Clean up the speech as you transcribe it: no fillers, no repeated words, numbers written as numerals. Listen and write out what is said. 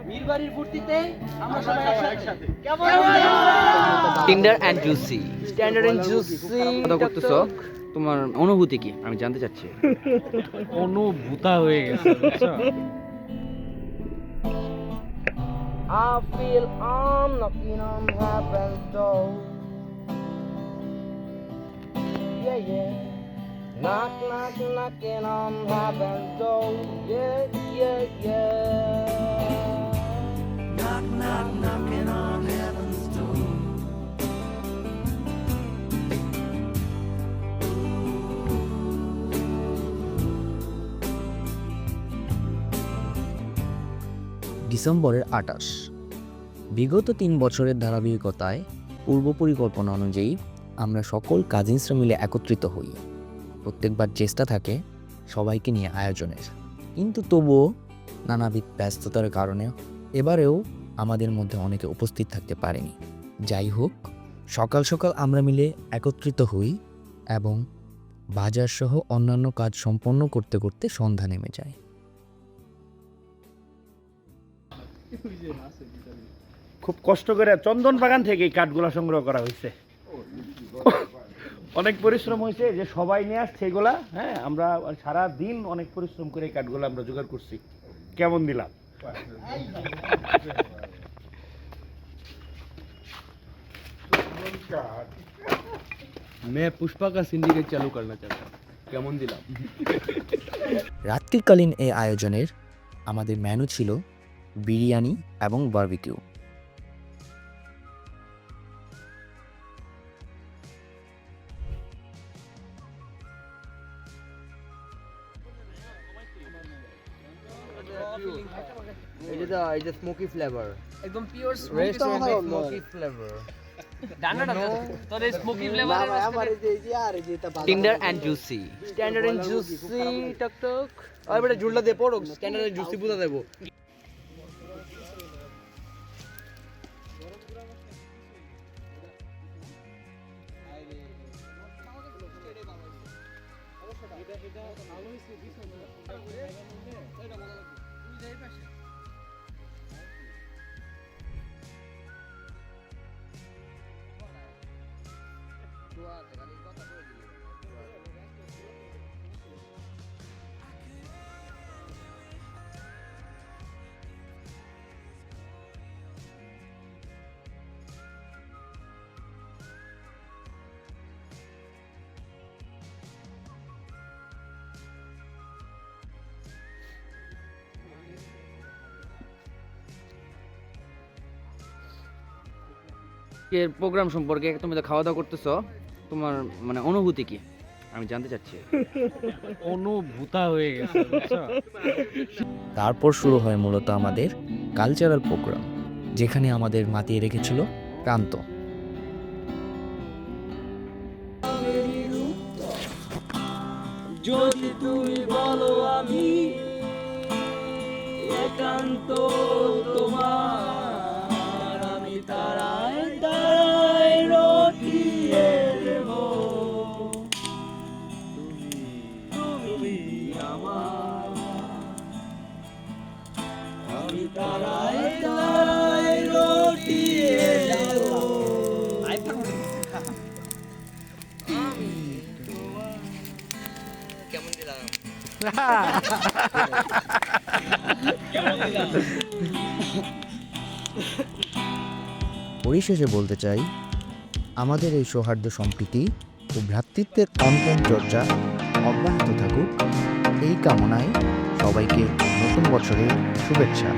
বীরবাড়ির ফুর্তিতে আমরা সবাই একসাথে কেমন tender and juicy standard and juicy কথা করতেছ, তোমার অনুভূতি কি আমি জানতে চাচ্ছি। অনুভূতা হয়ে গেছে বুঝছো? I feel I'm knocking on heaven's door. Yeah, yeah. Knock, knock, knocking on heaven's door. Yeah, yeah, yeah. Knock, knock, knocking on heaven's door. ডিসেম্বরের ২৮। বিগত ৩ বছরের ধারাবাহিকতায় পূর্ব পরিকল্পনা অনুযায়ী আমরা সকল কাজিনসরা মিলে একত্রিত হই। প্রত্যেকবার চেষ্টা থাকে সবাইকে নিয়ে আয়োজনের, কিন্তু তবুও নানাবিধ ব্যস্ততার কারণে এবারেও আমাদের মধ্যে অনেকে উপস্থিত থাকতে পারেনি। যাই হোক, সকাল সকাল আমরা মিলে একত্রিত হই এবং বাজারসহ অন্যান্য কাজ সম্পন্ন করতে করতে সন্ধ্যা নেমে যায়। খুব কষ্ট করে চন্দন বাগান থেকে এই কাঠগুলা সংগ্রহ করা হয়েছে। অনেক পরিশ্রম হয়েছে, যে সবাই নিয়ে আসছে এগুলা। হ্যাঁ, আমরা সারা দিন অনেক পরিশ্রম করে এই কাঠগুলো আমরা জোগাড় করছি। কেমন দিলাম? मैं पुष्पा का सिंडिकेट चालू करना चाहता हूँ। কেমন দিলাম? রাত্রিকালীন এই আয়োজনের আমাদের মেনু ছিল বিরিয়ানি এবং বারবিকিউ। এই যে স্মোকি ফ্লেভার, একদম পিওর স্মোকি ফ্লেভার, ডান্ডা তোর এই স্মোকি ফ্লেভারের tender and juicy standard and juicy টক টক আর বেটা জুলটা দে পড়ো, স্ট্যান্ডার্ড অ্যান্ড জুসি বুঝা দেবো। এর প্রোগ্রাম সম্পর্কে তুমি তো খাওয়া দাওয়া করতেছো, তোমার মানে অনুভূতি কি আমি জানতে চাচ্ছি। অনুভূতা হয়ে গেছে বুঝছো? তারপর শুরু হয় মূলত আমাদের কালচারাল প্রোগ্রাম, যেখানে আমাদের মাতিয়ে রেখেছিল প্রান্ত। যদি তুমি বলো আমি একান্ত তোমার, আমি তারায় তারায় রটিয়ে দেব। তুমি আমার, আমি তারায় তারায় রটিয়ে দেব। কেমন দিলাম? পরিশেষে বলতে চাই, আমাদের এই সৌহার্দ্য সম্প্রীতি ও ভ্রাতৃত্বের অন্তর চর্চা অব্যাহত থাকুক, এই কামনায় সবাইকে নতুন বছরের শুভেচ্ছা।